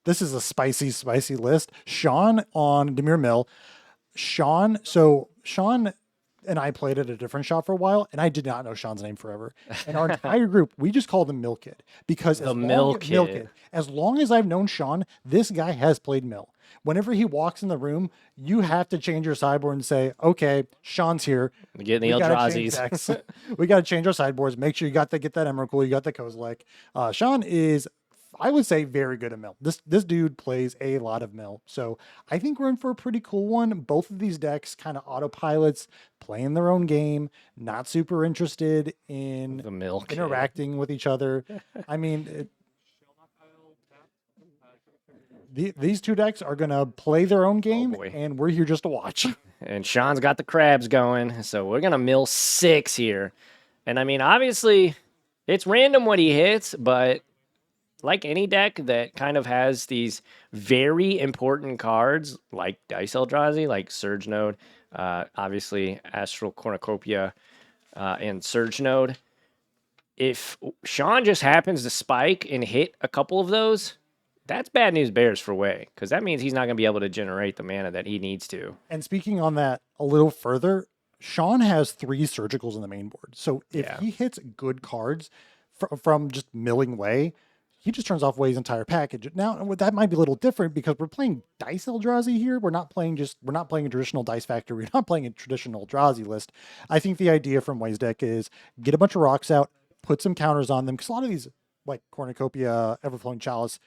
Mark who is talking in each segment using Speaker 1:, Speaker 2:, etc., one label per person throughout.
Speaker 1: this is a spicy, spicy list. Sean on Dimir Mill. Sean and I played at a different shop for a while, and I did not know Sean's name forever. And our entire group, we just called him Mill Kid because
Speaker 2: The Mill Kid.
Speaker 1: as long as I've known Sean, this guy has played Mill. Whenever he walks in the room, you have to change your sideboard and say, "Okay, Sean's here.
Speaker 2: We're getting the
Speaker 1: We gotta change
Speaker 2: Eldrazi's.
Speaker 1: decks. We gotta change our sideboards. Make sure you got to get that Emrakul, you got the Kozilek." Sean is, I would say, very good at Mill. This dude plays a lot of Mill, so I think we're in for a pretty cool one. Both of these decks kind of autopilots, playing their own game, not super interested in
Speaker 2: The Mill Kid.
Speaker 1: interacting with each other. I mean, these two decks are gonna play their own game,
Speaker 2: boy.
Speaker 1: and we're here just to watch.
Speaker 2: And Sean's got the crabs going, so we're going to mill 6 here. And I mean, obviously, it's random what he hits, but like any deck that kind of has these very important cards, like Dice Eldrazi, like Surge Node, obviously Astral Cornucopia, and Surge Node, if Sean just happens to spike and hit a couple of those, that's bad news bears for Way, because that means he's not going to be able to generate the mana that he needs to.
Speaker 1: And speaking on that a little further, Sean has 3 surgicals in the main board. So if
Speaker 2: Yeah.
Speaker 1: he hits good cards from just milling Way, he just turns off Way's entire package. Now that might be a little different because we're playing Dice Eldrazi here. We're not playing a traditional Dice Factory. We're not playing a traditional Eldrazi list. I think the idea from Way's deck is get a bunch of rocks out, put some counters on them, because a lot of these, like Cornucopia, Everflowing Chalice,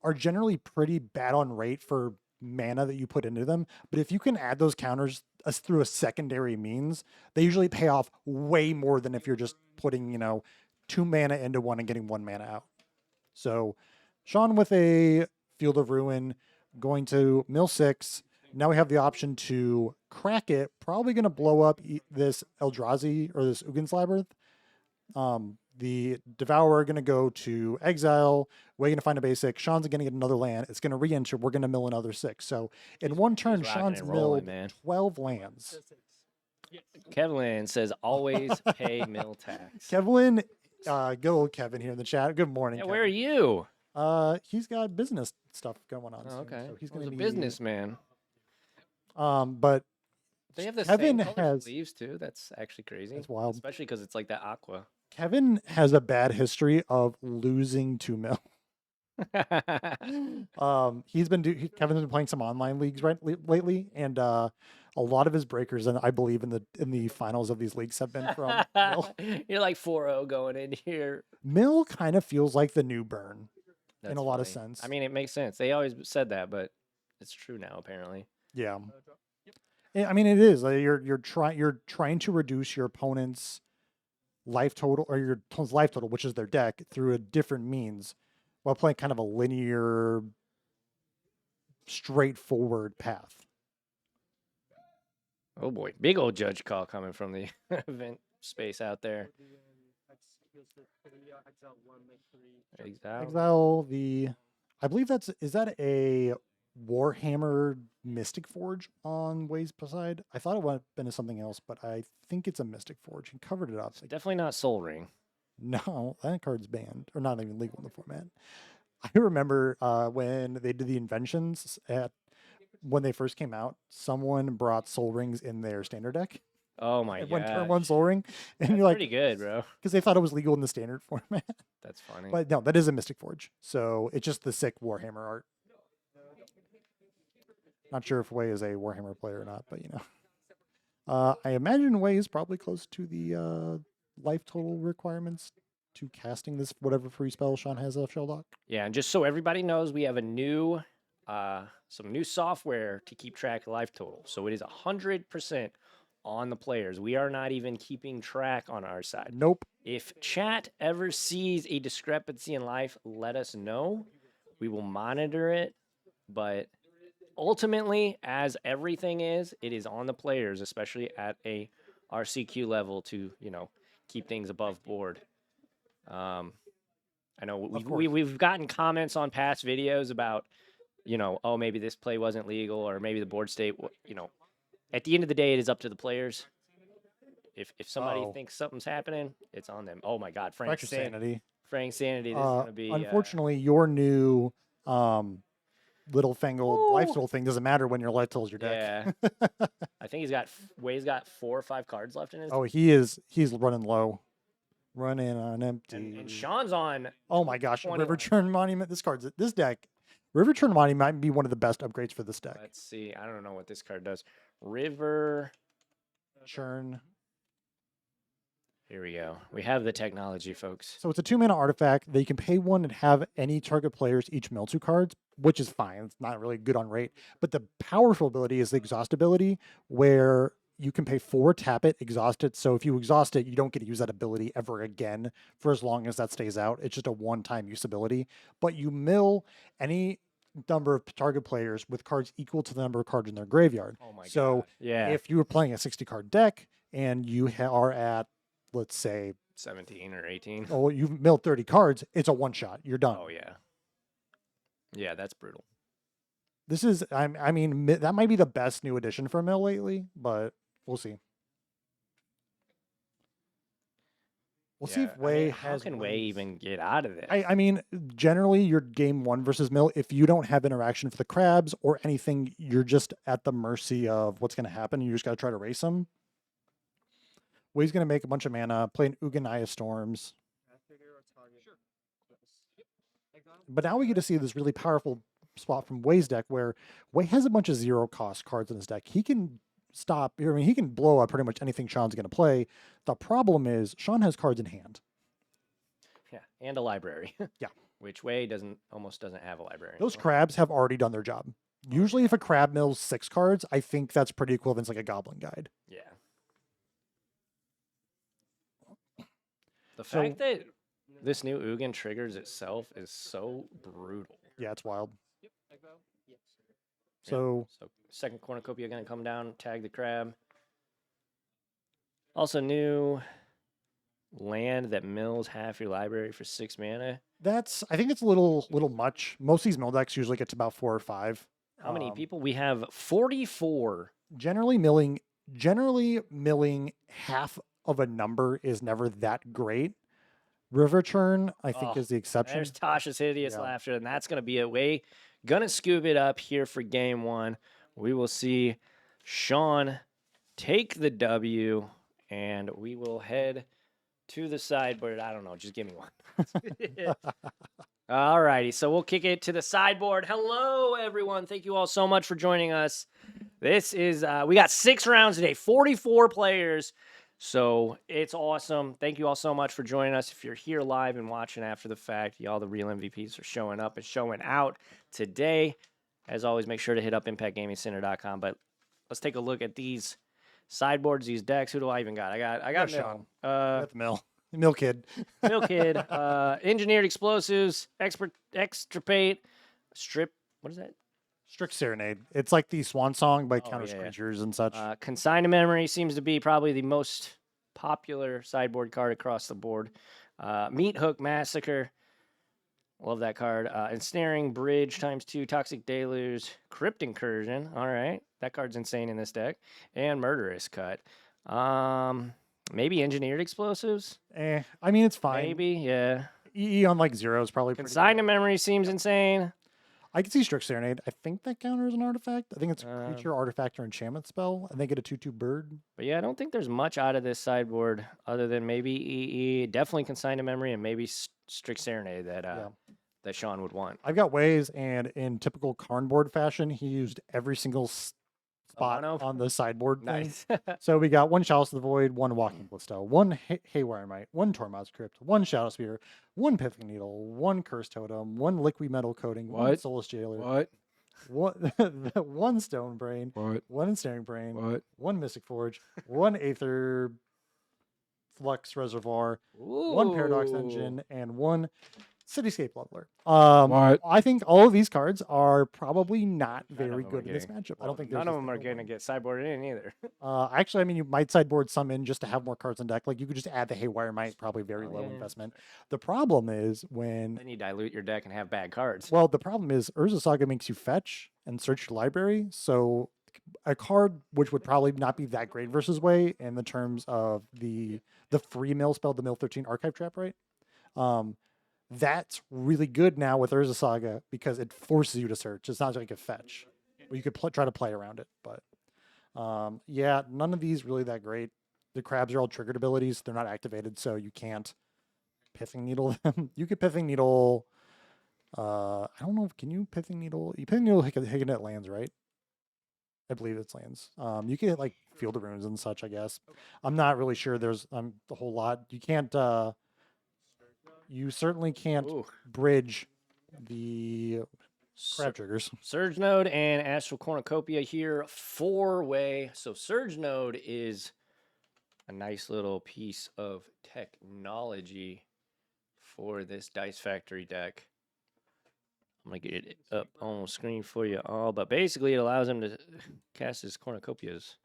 Speaker 1: are generally pretty bad on rate for mana that you put into them. But if you can add those counters through a secondary means, they usually pay off way more than if you're just putting, 2 mana into one and getting 1 mana out. So Sean with a Field of Ruin, going to mill 6. Now we have the option to crack it. Probably going to blow up this Eldrazi or this Ugin's Labyrinth. The Devourer going to go to exile. We're going to find a basic. Sean's going to get another land. It's going to re-enter. We're going to mill another 6. So in one turn,
Speaker 2: rocking
Speaker 1: Sean's
Speaker 2: and rolling,
Speaker 1: milled
Speaker 2: man.
Speaker 1: 12 lands.
Speaker 2: Kevlin says always pay mill tax.
Speaker 1: Kevlin, good old Kevin here in the chat. Good morning.
Speaker 2: Yeah,
Speaker 1: Kevin.
Speaker 2: where are you?
Speaker 1: He's got business stuff going on.
Speaker 2: Oh,
Speaker 1: soon,
Speaker 2: okay.
Speaker 1: so he's
Speaker 2: He's
Speaker 1: going
Speaker 2: a
Speaker 1: to be
Speaker 2: businessman.
Speaker 1: But
Speaker 2: They have the
Speaker 1: Kevin
Speaker 2: same color
Speaker 1: has
Speaker 2: sleeves too. That's actually crazy.
Speaker 1: That's wild.
Speaker 2: Especially because it's like that aqua.
Speaker 1: Kevin has a bad history of losing to mill. Kevin's been playing some online leagues lately, and a lot of his breakers, and I believe in the finals of these leagues, have been from Mill.
Speaker 2: You're like 4-0 going in here.
Speaker 1: Mill kind of feels like the new Burn in
Speaker 2: That's
Speaker 1: a lot of
Speaker 2: funny.
Speaker 1: sense.
Speaker 2: I mean, it makes sense. They always said that, but it's true now apparently.
Speaker 1: Yeah, I mean it is. You're trying to reduce your opponent's life total or your opponent's life total, which is their deck, through a different means, while playing kind of a linear, straightforward path.
Speaker 2: Oh boy, big old judge call coming from the event space out there.
Speaker 1: Exile I believe is that a Warhammer Mystic Forge on Way's side? I thought it would have been something else, but I think it's a Mystic Forge. He covered it up.
Speaker 2: It's definitely not Soul Ring.
Speaker 1: No, that card's banned, or not even legal in the format. I remember when they did the inventions when they first came out, someone brought Soul Rings in their standard deck.
Speaker 2: Oh my god!
Speaker 1: Turn 1 Soul Ring, and
Speaker 2: That's
Speaker 1: you're like,
Speaker 2: pretty good, bro.
Speaker 1: Because they thought it was legal in the standard format.
Speaker 2: That's funny.
Speaker 1: But no, that is a Mystic Forge. So it's just the sick Warhammer art. Not sure if Way is a Warhammer player or not, but I imagine Way is probably close to the life total requirements to casting this whatever free spell Sean has off Shelldock.
Speaker 2: Yeah, and just so everybody knows, we have a new some new software to keep track of life total. So it is 100% on the players. We are not even keeping track on our side.
Speaker 1: Nope.
Speaker 2: If chat ever sees a discrepancy in life, let us know. We will monitor it, but ultimately, as everything is, it is on the players, especially at a RCQ level, to keep things above board. I know we've gotten comments on past videos about oh, maybe this play wasn't legal, or maybe the board state. At the end of the day, it is up to the players. If somebody thinks something's happening, it's on them. Oh my God, Frank Sanity. Frank Sanity. This is gonna be.
Speaker 1: Unfortunately, your new Little fangled
Speaker 2: Ooh.
Speaker 1: lifesteal thing doesn't matter when your life tools your deck.
Speaker 2: Yeah. I think Way's got 4 or 5 cards left in his.
Speaker 1: Oh, he's running low. Running on empty.
Speaker 2: And Sean's on.
Speaker 1: Oh my gosh,
Speaker 2: 21.
Speaker 1: River Churn Monument. This deck. River Churn Monument might be one of the best upgrades for this deck.
Speaker 2: Let's see. I don't know what this card does. River
Speaker 1: Churn.
Speaker 2: Here we go. We have the technology, folks.
Speaker 1: So it's a 2-mana artifact that you can pay 1 and have any target players each mill 2 cards, which is fine. It's not really good on rate. But the powerful ability is the exhaust ability, where you can pay 4, tap it, exhaust it. So if you exhaust it, you don't get to use that ability ever again for as long as that stays out. It's just a one-time use ability. But you mill any number of target players with cards equal to the number of cards in their graveyard.
Speaker 2: Oh my
Speaker 1: So
Speaker 2: god. Yeah.
Speaker 1: if you were playing a 60-card deck and you are at, let's say,
Speaker 2: 17 or 18.
Speaker 1: oh, you've milled 30 cards, it's a one-shot. You're done.
Speaker 2: Oh yeah. Yeah, that's brutal.
Speaker 1: This is, I mean, that might be the best new addition for mill lately, but we'll see. We'll see if Way
Speaker 2: how
Speaker 1: has.
Speaker 2: can Way even get out of this?
Speaker 1: I mean, generally, your game 1 versus mill, if you don't have interaction for the crabs or anything, you're just at the mercy of what's going to happen. You just got to try to race them. Way's going to make a bunch of mana, play an Uganaya Storms. But now we get to see this really powerful spot from Way's deck where Way has a bunch of 0-cost cards in his deck. He can stop, I mean, he can blow up pretty much anything Sean's going to play. The problem is Sean has cards in hand.
Speaker 2: Yeah, and a library.
Speaker 1: Yeah.
Speaker 2: Which Way almost doesn't have a library.
Speaker 1: Those
Speaker 2: anymore.
Speaker 1: crabs have already done their job. Usually if a crab mills 6 cards, I think that's pretty equivalent to like a Goblin Guide.
Speaker 2: Yeah. The fact that this new Ugin triggers itself is so brutal.
Speaker 1: Yeah, it's wild.
Speaker 2: Yeah,
Speaker 1: So
Speaker 2: second cornucopia going to come down, tag the crab. Also new land that mills half your library for 6 mana.
Speaker 1: I think it's a little much. Most of these mill decks usually get to about 4 or 5.
Speaker 2: How many people? We have 44.
Speaker 1: Generally milling half of a number is never that great. River Churn, I think, is the exception.
Speaker 2: There's Tasha's hideous
Speaker 1: Yeah.
Speaker 2: laughter, and that's going to be it. Way gonna scoop it up here for game 1. We will see Sean take the W, and we will head to the sideboard. I don't know, just give me one. All righty, so we'll kick it to the sideboard. Hello, everyone. Thank you all so much for joining us. This is, we got 6 rounds today, 44 players. So it's awesome. Thank you all so much for joining us. If you're here live and watching after the fact, y'all, the real MVPs are showing up and showing out today. As always, make sure to hit up ImpactGamingCenter.com. But let's take a look at these sideboards, these decks. Who do I even got? I got
Speaker 1: Sean.
Speaker 2: Mill.
Speaker 1: Got the mill. Mill Kid.
Speaker 2: Mill Kid. Engineered Explosives. Extirpate. Strip. What is that?
Speaker 1: Strict Serenade. It's like the swan song by counters
Speaker 2: yeah.
Speaker 1: creatures and such.
Speaker 2: Consign to Memory seems to be probably the most popular sideboard card across the board. Meat Hook Massacre. Love that card. Ensnaring Bridge ×2. Toxic Deluge. Crypt Incursion. All right. That card's insane in this deck. And Murderous Cut. Maybe Engineered Explosives?
Speaker 1: I mean, it's fine.
Speaker 2: Maybe, yeah.
Speaker 1: EE on like 0 is probably pretty
Speaker 2: Consign
Speaker 1: good.
Speaker 2: to Memory seems insane.
Speaker 1: I can see Strict Serenade. I think that counters an artifact. I think it's a creature, artifact, or enchantment spell, and they get a 2/2 bird.
Speaker 2: But yeah, I don't think there's much out of this sideboard other than maybe EE, definitely Consign to Memory, and maybe Strict Serenade that Sean would want.
Speaker 1: I've got ways, and in typical Karnboard fashion, he used every single spot on the sideboard thing.
Speaker 2: Nice.
Speaker 1: So we got 1 Chalice of the Void, 1 Walking Blisto, 1 Haywire Mite, 1 Tormod's Crypt, 1 Shadow Spear, 1 Pithing Needle, 1 Curse Totem, 1 Liquid Metal Coating, 1 Soulless Jailer, one Stone Brain, 1 Ensnaring Brain, 1 Mystic Forge, 1 Aether Flux Reservoir, 1 Paradox Engine, and 1 Cityscape Leveler. I think all of these cards are probably not very good in this matchup. I don't think
Speaker 2: none of them are going to get sideboarded in either.
Speaker 1: Actually, I mean, you might sideboard some in just to have more cards on deck. Like you could just add the Haywire Mite, probably very low investment. The problem is when
Speaker 2: Then you dilute your deck and have bad cards.
Speaker 1: well, the problem is Urza Saga makes you fetch and search your library. So a card which would probably not be that great versus Way in the terms of the free mill spell, the Mill 13 Archive Trap, right? That's really good now with Urza Saga because it forces you to search. It's not like a fetch. Well, you could try to play around it, but yeah, none of these really that great. The crabs are all triggered abilities; they're not activated, so you can't pithing needle them. You could pithing needle. I don't know. Can you pithing needle? You pithing needle hitting it lands, right? I believe it's lands. You can hit like field of runes and such. I guess. I'm not really sure. There's a whole lot. You can't. You certainly can't
Speaker 2: Ooh.
Speaker 1: bridge the crab triggers.
Speaker 2: Surge Node and Astral Cornucopia here, 4-way. So Surge Node is a nice little piece of technology for this Dice Factory deck. I'm going to get it up on screen for you all. But basically, it allows him to cast his Cornucopias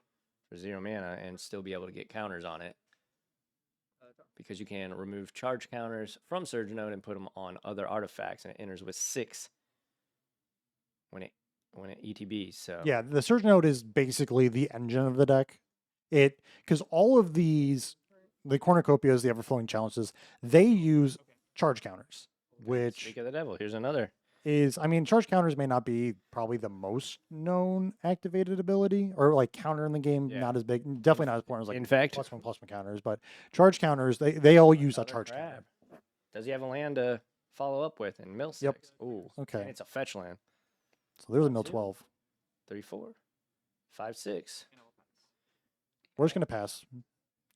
Speaker 2: for 0 mana and still be able to get counters on it. Because you can remove charge counters from Surge Node and put them on other artifacts. And it enters with 6 when it ETBs. So
Speaker 1: Yeah, the Surge Node is basically the engine of the deck. Because all of these, the Cornucopias, the Everflowing Challenges, they use charge counters, which
Speaker 2: Speak of the devil, here's another.
Speaker 1: I mean, charge counters may not be probably the most known activated ability or like counter in the game.
Speaker 2: Yeah.
Speaker 1: Not as big, definitely not as important as like
Speaker 2: In fact,
Speaker 1: +1/+1 counters, but charge counters, they all use a charge counter.
Speaker 2: Does he have a land to follow up with in mill 6?
Speaker 1: Yep.
Speaker 2: Ooh,
Speaker 1: okay.
Speaker 2: And it's a fetch land.
Speaker 1: So there's a mill 12.
Speaker 2: 34, 5/6.
Speaker 1: We're just gonna pass.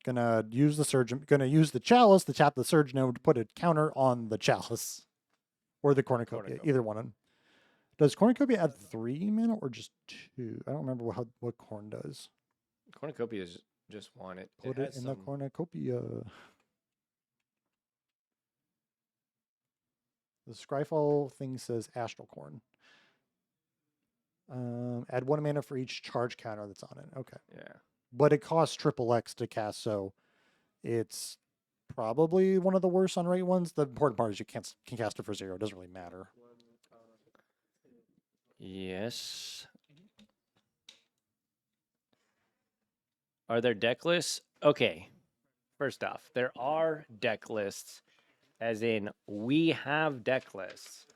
Speaker 1: Gonna use the surge. Gonna use the chalice to tap the surge node to put a counter on the chalice, or the cornucopia. Either one of them. Does cornucopia add 3 mana or just 2? I don't remember what corn does.
Speaker 2: Cornucopia is just one.
Speaker 1: Put it in the cornucopia. The Scryfall thing says astral corn. Add 1 mana for each charge counter that's on it. Okay.
Speaker 2: Yeah.
Speaker 1: But it costs XXX to cast, so it's probably one of the worst on rate ones. The important part is you can cast it for 0. It doesn't really matter.
Speaker 2: Yes. Are there deck lists? Okay. First off, there are deck lists, as in we have deck lists.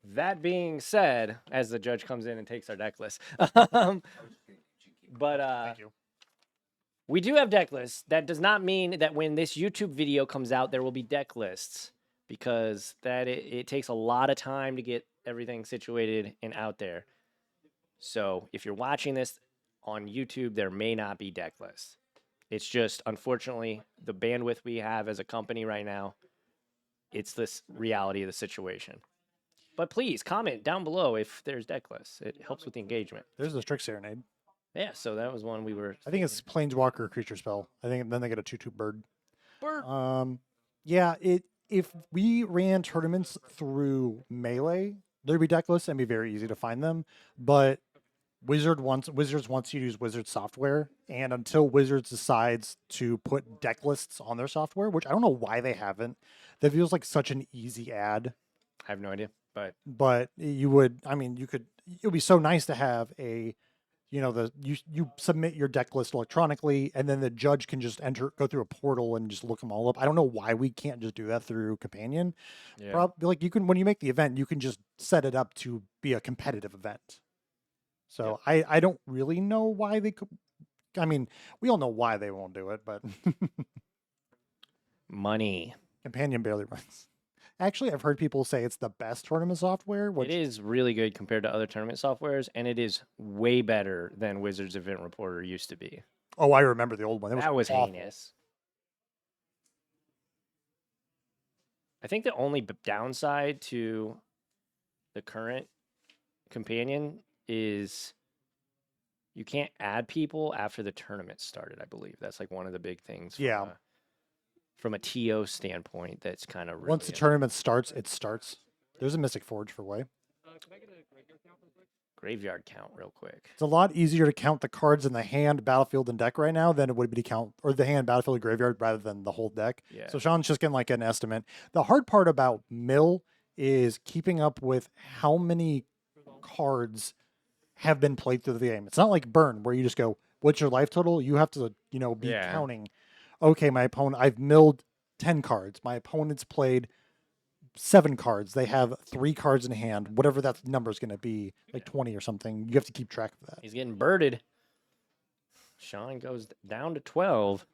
Speaker 2: That being said, as the judge comes in and takes our deck list,
Speaker 1: Thank you.
Speaker 2: we do have deck lists. That does not mean that when this YouTube video comes out, there will be deck lists, because it takes a lot of time to get everything situated and out there. So if you're watching this on YouTube, there may not be deck lists. It's just, unfortunately, the bandwidth we have as a company right now, it's this reality of the situation. But please comment down below if there's deck lists. It helps with the engagement.
Speaker 1: There's the Strix Serenade.
Speaker 2: Yeah, so that was one we were...
Speaker 1: I think it's Planeswalker creature spell. I think then they get a 2/2 bird.
Speaker 2: Bird.
Speaker 1: Yeah, if we ran tournaments through Melee, there'd be deck lists and it'd be very easy to find them. But Wizards wants you to use Wizard software, and until Wizards decides to put deck lists on their software, which I don't know why they haven't, that feels like such an easy ad.
Speaker 2: I have no idea,
Speaker 1: but you would, I mean, it would be so nice to have a, you submit your deck list electronically, and then the judge can just go through a portal and just look them all up. I don't know why we can't just do that through Companion.
Speaker 2: Yeah.
Speaker 1: Probably, like, you can, when you make the event, you can just set it up to be a competitive event. So yeah. I don't really know why they could. I mean, we all know why they won't do it, but
Speaker 2: money.
Speaker 1: Companion barely runs. Actually, I've heard people say it's the best tournament software.
Speaker 2: It is really good compared to other tournament softwares, and it is way better than Wizards Event Reporter used to be.
Speaker 1: Oh, I remember the old one.
Speaker 2: That was heinous. I think the only downside to the current Companion is you can't add people after the tournament started, I believe. That's like one of the big things. From a TO standpoint, that's kind of
Speaker 1: once the tournament starts, it starts. There's a Mystic Forge for way.
Speaker 2: Can I get a graveyard count real quick?
Speaker 1: It's a lot easier to count the cards in the hand, battlefield, and deck right now than it would be to count, or the hand, battlefield, graveyard, rather than the whole deck.
Speaker 2: Yeah. So
Speaker 1: Sean's just getting like an estimate. The hard part about Mill is keeping up with how many cards have been played through the game. It's not like Burn, where you just go, what's your life total? You have to, be counting. Okay, my opponent, I've milled 10 cards. My opponent's played 7 cards. They have 3 cards in hand, whatever that number is going to be, like 20 or something. You have to keep track of that.
Speaker 2: He's getting birded. Sean goes down to 12.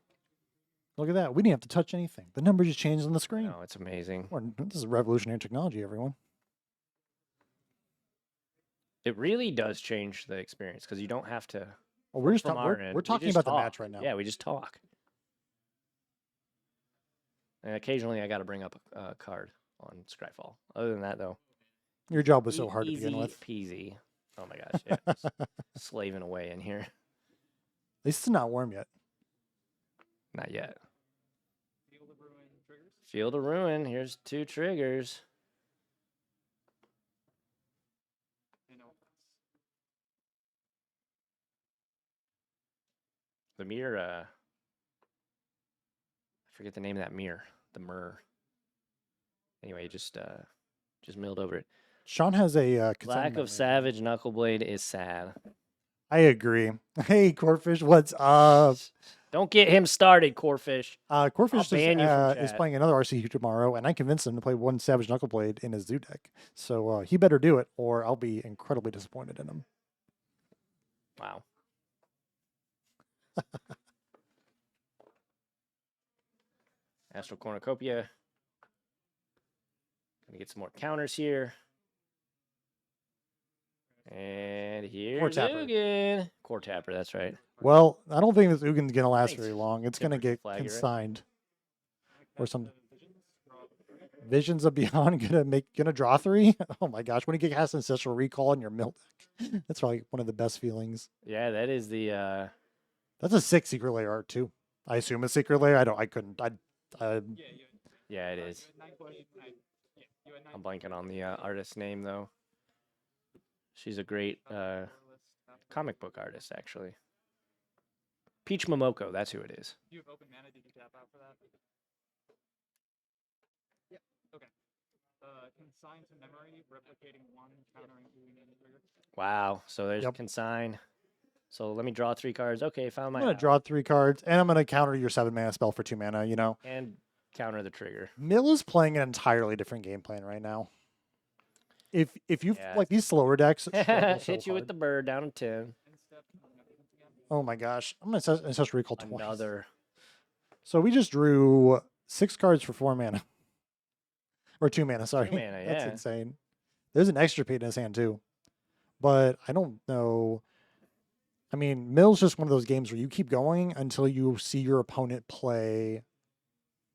Speaker 1: Look at that. We didn't have to touch anything. The number just changed on the screen.
Speaker 2: No, it's amazing.
Speaker 1: This is revolutionary technology, everyone.
Speaker 2: It really does change the experience because you don't have to.
Speaker 1: Well, we're just
Speaker 2: from our
Speaker 1: we're
Speaker 2: end, we
Speaker 1: talking
Speaker 2: just
Speaker 1: about the
Speaker 2: talk.
Speaker 1: match right now.
Speaker 2: Yeah, we just talk. And occasionally I got to bring up a card on Scryfall. Other than that, though,
Speaker 1: Your job was so hard to
Speaker 2: easy
Speaker 1: begin with.
Speaker 2: peasy. Oh my gosh, yeah. Slaving away in here.
Speaker 1: At least it's not warm yet.
Speaker 2: Not yet. Field of Ruin. Here's 2 triggers. The mirror, I forget the name of that mirror. The Myrrh. Anyway, just milled over it.
Speaker 1: Sean has a
Speaker 2: Lack of Savage Knuckleblade is sad.
Speaker 1: I agree. Hey, Corefish, what's up?
Speaker 2: Don't get him started, Corefish.
Speaker 1: Corefish
Speaker 2: ban you from
Speaker 1: is
Speaker 2: chat.
Speaker 1: playing another RCQ tomorrow, and I convinced him to play 1 Savage Knuckleblade in his zoo deck. So he better do it, or I'll be incredibly disappointed in him.
Speaker 2: Wow. Astral Cornucopia. Gonna get some more counters here. And here's
Speaker 1: Tapper.
Speaker 2: Ugin. Core Tapper, that's right.
Speaker 1: Well, I don't think this Ugin's going to last
Speaker 2: Thanks.
Speaker 1: very long. It's going to
Speaker 2: Different
Speaker 1: get
Speaker 2: flag, right?
Speaker 1: consigned. Or some Visions of Beyond gonna draw 3? Oh my gosh, when you get cast Ancestral Recall in your mill deck. That's probably one of the best feelings.
Speaker 2: Yeah, that is the
Speaker 1: That's a 6 Secret Lair art too. I assume a Secret Lair.
Speaker 2: yeah, it is. I'm blanking on the artist's name though. She's a great comic book artist, actually. Peach Momoko, that's who it is.
Speaker 3: Do you have open mana? Did you tap out for that? Yeah. Okay. Consign to memory, replicating 1, countering 2 trigger.
Speaker 2: Wow. So there's
Speaker 1: Yep.
Speaker 2: consign. So let me draw 3 cards. Okay, found my.
Speaker 1: I'm gonna draw 3 cards, and I'm gonna counter your 7 mana spell for 2 mana. You know,
Speaker 2: and counter the trigger.
Speaker 1: Mill is playing an entirely different game plan right now. If you
Speaker 2: Yeah.
Speaker 1: like these slower decks, struggle so
Speaker 2: Hit you with
Speaker 1: hard.
Speaker 2: the bird down to 10.
Speaker 1: Oh my gosh, I'm gonna Ancestral Recall twice.
Speaker 2: Another.
Speaker 1: So we just drew 6 cards for 4 mana. Or 2 mana, sorry.
Speaker 2: 2 mana,
Speaker 1: That's
Speaker 2: yeah.
Speaker 1: insane. There's an Extirpate in his hand too. But I don't know. I mean, Mill's just one of those games where you keep going until you see your opponent play.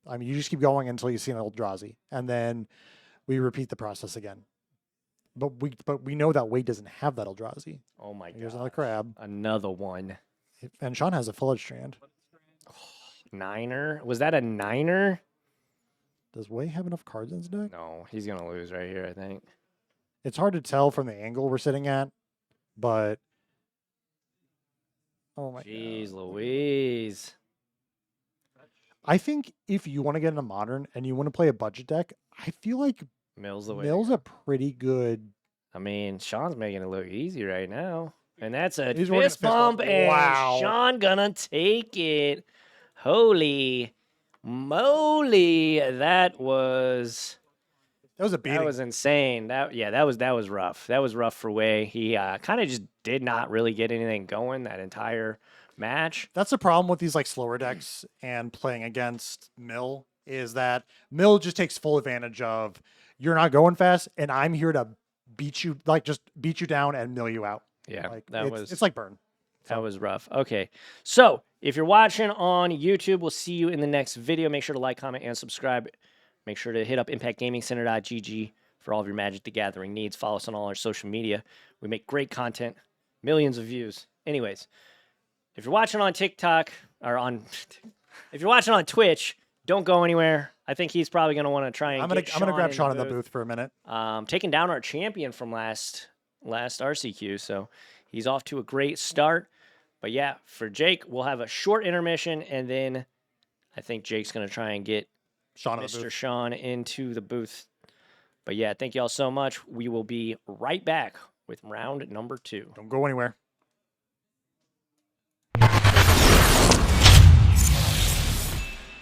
Speaker 1: I mean, you just keep going until you see an Eldrazi. And then we repeat the process again. But we know that Wade doesn't have that Eldrazi.
Speaker 2: Oh my god.
Speaker 1: Here's another crab.
Speaker 2: Another one.
Speaker 1: And Sean has a Fillage Strand.
Speaker 2: Niner? Was that a niner?
Speaker 1: Does Wade have enough cards in his deck?
Speaker 2: No, he's gonna lose right here, I think.
Speaker 1: It's hard to tell from the angle we're sitting at, but oh my
Speaker 2: Jeez
Speaker 1: god.
Speaker 2: Louise.
Speaker 1: I think if you want to get into Modern and you want to play a budget deck, I feel like
Speaker 2: Mill's the way.
Speaker 1: Mill's a pretty good.
Speaker 2: I mean, Sean's making it look easy right now. And that's a
Speaker 1: He's working
Speaker 2: fist bump, and
Speaker 1: Wow.
Speaker 2: Sean gonna take it. Holy moly. That was
Speaker 1: beating.
Speaker 2: insane. That was rough. That was rough for Wei. He kind of just did not really get anything going that entire match.
Speaker 1: That's the problem with these like slower decks and playing against Mill is that Mill just takes full advantage of you're not going fast and I'm here to beat you, like just beat you down and mill you out.
Speaker 2: Yeah,
Speaker 1: Like
Speaker 2: it's
Speaker 1: like Burn.
Speaker 2: That was rough. Okay. So if you're watching on YouTube, we'll see you in the next video. Make sure to like, comment, and subscribe. Make sure to hit up impactgamingcenter.gg for all of your Magic the Gathering needs. Follow us on all our social media. We make great content, millions of views. Anyways, if you're watching on TikTok or if you're watching on Twitch, don't go anywhere. I think he's probably going to want to try and
Speaker 1: I'm gonna grab Sean in the booth for a minute.
Speaker 2: Taking down our champion from last RCQ, so he's off to a great start. But yeah, for Jake, we'll have a short intermission, and then I think Jake's going to try and get
Speaker 1: Sean in the
Speaker 2: Mr.
Speaker 1: booth.
Speaker 2: Sean into the booth. But yeah, thank you all so much. We will be right back with round number 2.
Speaker 1: Don't go anywhere.